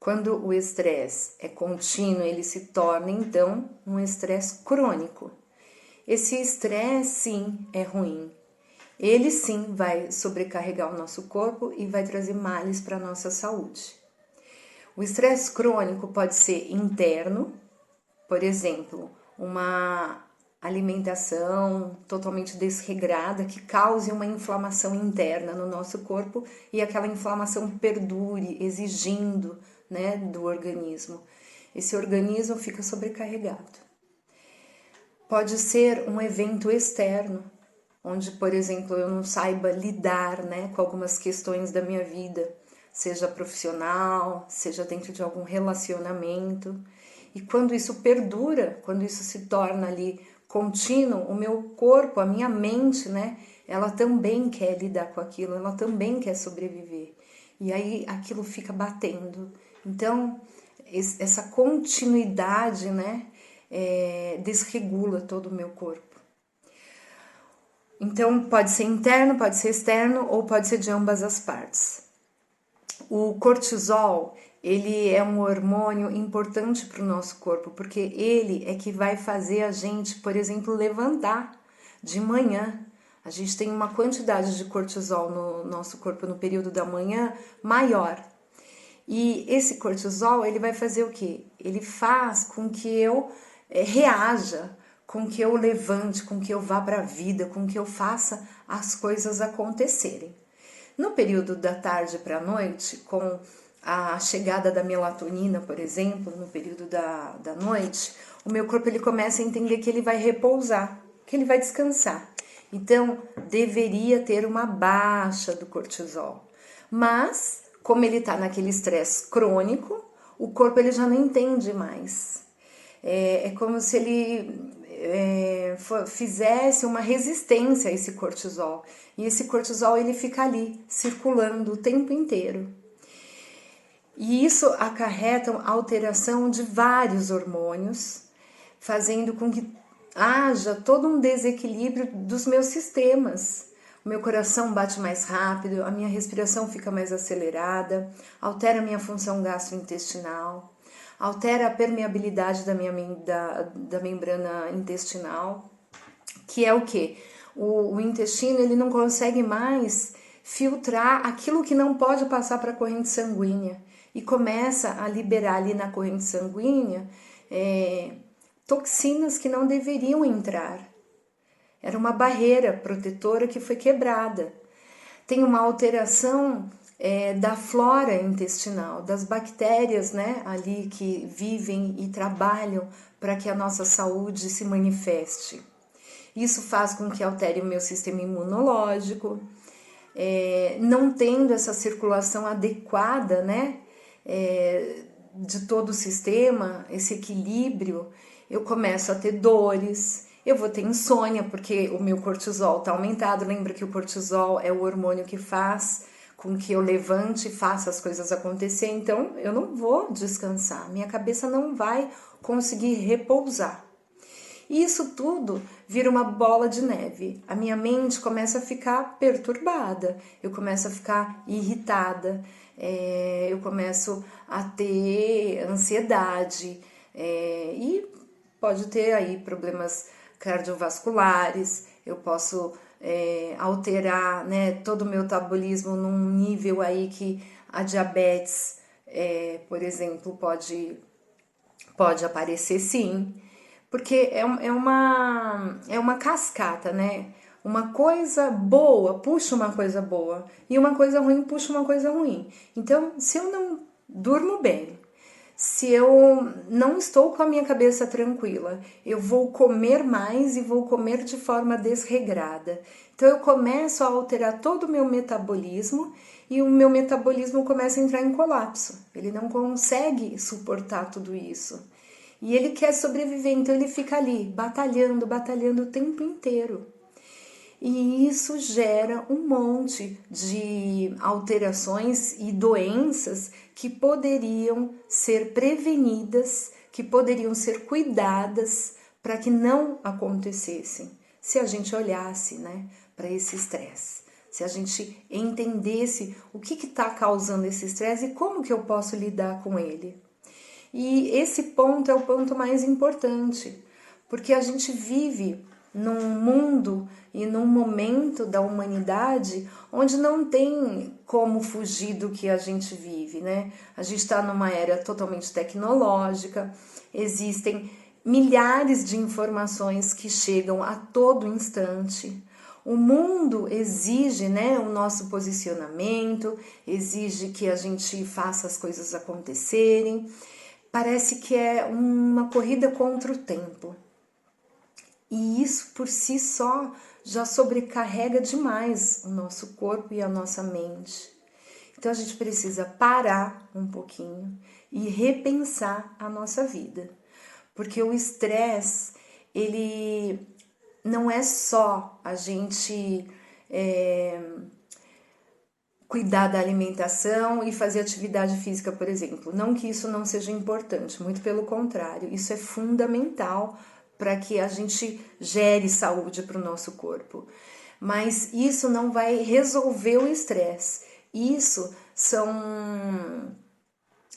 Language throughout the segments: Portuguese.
Quando o estresse é contínuo, ele se torna então um estresse crônico. Esse estresse sim é ruim. Ele sim vai sobrecarregar o nosso corpo e vai trazer males para a nossa saúde. O estresse crônico pode ser interno, por exemplo, uma alimentação totalmente desregrada que cause uma inflamação interna no nosso corpo e aquela inflamação perdure, exigindo, né, do organismo. Esse organismo fica sobrecarregado. Pode ser um evento externo, onde, por exemplo, eu não saiba lidar, né, com algumas questões da minha vida, seja profissional, seja dentro de algum relacionamento. E quando isso perdura, quando isso se torna ali contínuo, o meu corpo, a minha mente, né, ela também quer lidar com aquilo, ela também quer sobreviver. E aí aquilo fica batendo. Então, essa continuidade, né, desregula todo o meu corpo. Então, pode ser interno, pode ser externo ou pode ser de ambas as partes. O cortisol, ele é um hormônio importante para o nosso corpo, porque ele é que vai fazer a gente, por exemplo, levantar de manhã. A gente tem uma quantidade de cortisol no nosso corpo no período da manhã maior. E esse cortisol, ele vai fazer o quê? Ele faz com que eu reaja, com que eu levante, com que eu vá para a vida, com que eu faça as coisas acontecerem. No período da tarde para a noite, com a chegada da melatonina, por exemplo, no período da noite, o meu corpo ele começa a entender que ele vai repousar, que ele vai descansar. Então, deveria ter uma baixa do cortisol. Mas, como ele está naquele estresse crônico, o corpo ele já não entende mais. É como se ele fizesse uma resistência a esse cortisol. E esse cortisol ele fica ali, circulando o tempo inteiro. E isso acarreta a alteração de vários hormônios, fazendo com que haja todo um desequilíbrio dos meus sistemas. O meu coração bate mais rápido, a minha respiração fica mais acelerada, altera a minha função gastrointestinal, altera a permeabilidade da membrana intestinal, que é o quê? O intestino ele não consegue mais filtrar aquilo que não pode passar para a corrente sanguínea e começa a liberar ali na corrente sanguínea toxinas que não deveriam entrar. Era uma barreira protetora que foi quebrada. Tem uma alteração da flora intestinal, das bactérias, né, ali que vivem e trabalham para que a nossa saúde se manifeste. Isso faz com que altere o meu sistema imunológico, não tendo essa circulação adequada, né, de todo o sistema, esse equilíbrio, eu começo a ter dores, eu vou ter insônia porque o meu cortisol está aumentado. Lembra que o cortisol é o hormônio que faz com que eu levante e faça as coisas acontecer, então eu não vou descansar, minha cabeça não vai conseguir repousar. E isso tudo vira uma bola de neve. A minha mente começa a ficar perturbada, eu começo a ficar irritada, eu começo a ter ansiedade e pode ter aí problemas cardiovasculares, eu posso alterar, né, todo o meu metabolismo num nível aí que a diabetes, por exemplo, pode aparecer sim. Porque é uma cascata, né? Uma coisa boa puxa uma coisa boa e uma coisa ruim puxa uma coisa ruim. Então, se eu não durmo bem, se eu não estou com a minha cabeça tranquila, eu vou comer mais e vou comer de forma desregrada. Então, eu começo a alterar todo o meu metabolismo e o meu metabolismo começa a entrar em colapso. Ele não consegue suportar tudo isso. E ele quer sobreviver, então ele fica ali, batalhando o tempo inteiro. E isso gera um monte de alterações e doenças que poderiam ser prevenidas, que poderiam ser cuidadas para que não acontecessem, se a gente olhasse, né, para esse estresse. se a gente entendesse o que está causando esse estresse e como que eu posso lidar com ele. E esse ponto é o ponto mais importante, porque a gente vive num mundo e num momento da humanidade onde não tem como fugir do que a gente vive, né? A gente está numa era totalmente tecnológica, existem milhares de informações que chegam a todo instante. O mundo exige, né, o nosso posicionamento, exige que a gente faça as coisas acontecerem. Parece que é uma corrida contra o tempo. E isso por si só já sobrecarrega demais o nosso corpo e a nossa mente. Então a gente precisa parar um pouquinho e repensar a nossa vida. Porque o estresse, ele não é só a gente cuidar da alimentação e fazer atividade física, por exemplo. Não que isso não seja importante, muito pelo contrário, isso é fundamental para que a gente gere saúde para o nosso corpo. Mas isso não vai resolver o estresse.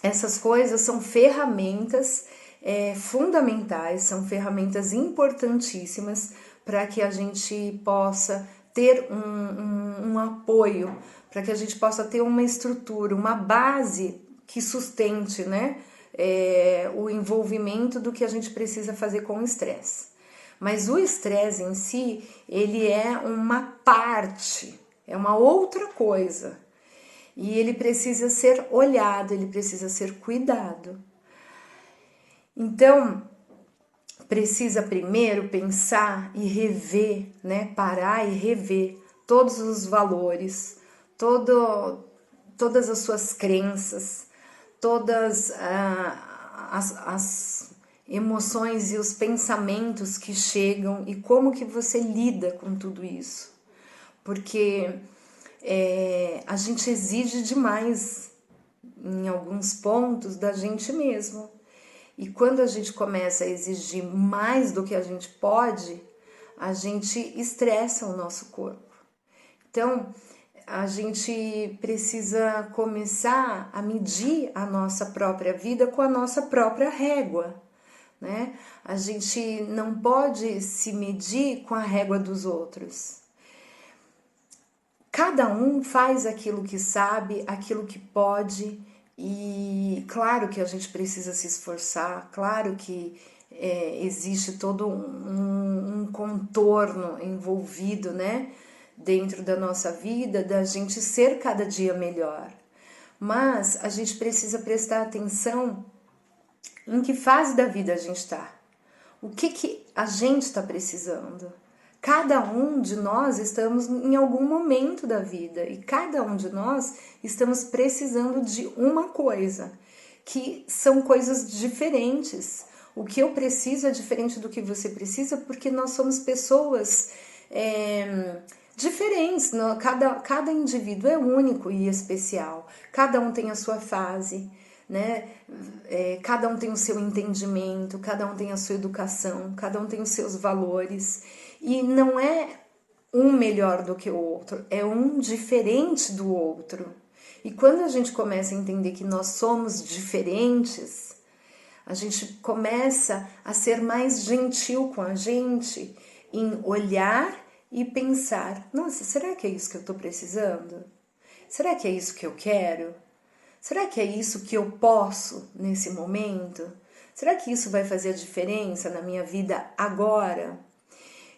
Essas coisas são ferramentas fundamentais, são ferramentas importantíssimas para que a gente possa ter um apoio, para que a gente possa ter uma estrutura, uma base que sustente, né, o envolvimento do que a gente precisa fazer com o estresse. Mas o estresse em si, ele é uma parte, é uma outra coisa. E ele precisa ser olhado, ele precisa ser cuidado. Então, precisa primeiro pensar e rever, né? Parar e rever todos os valores, todas as suas crenças, todas as emoções e os pensamentos que chegam e como que você lida com tudo isso. Porque a gente exige demais em alguns pontos da gente mesmo. E quando a gente começa a exigir mais do que a gente pode, a gente estressa o nosso corpo. Então, a gente precisa começar a medir a nossa própria vida com a nossa própria régua, né? A gente não pode se medir com a régua dos outros. Cada um faz aquilo que sabe, aquilo que pode, e claro que a gente precisa se esforçar, claro que existe todo um contorno envolvido, né, dentro da nossa vida, da gente ser cada dia melhor. Mas a gente precisa prestar atenção em que fase da vida a gente está. O que a gente está precisando? Cada um de nós estamos em algum momento da vida e cada um de nós estamos precisando de uma coisa, que são coisas diferentes. O que eu preciso é diferente do que você precisa, porque nós somos pessoas diferentes. Cada indivíduo é único e especial. Cada um tem a sua fase, né? Cada um tem o seu entendimento, cada um tem a sua educação, cada um tem os seus valores. E não é um melhor do que o outro, é um diferente do outro. E quando a gente começa a entender que nós somos diferentes, a gente começa a ser mais gentil com a gente, em olhar e pensar: nossa, será que é isso que eu estou precisando? Será que é isso que eu quero? Será que é isso que eu posso nesse momento? Será que isso vai fazer a diferença na minha vida agora?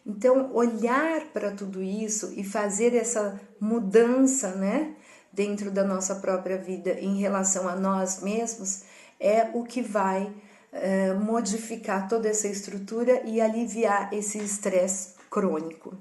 Então, olhar para tudo isso e fazer essa mudança, né, dentro da nossa própria vida em relação a nós mesmos é o que vai modificar toda essa estrutura e aliviar esse estresse crônico.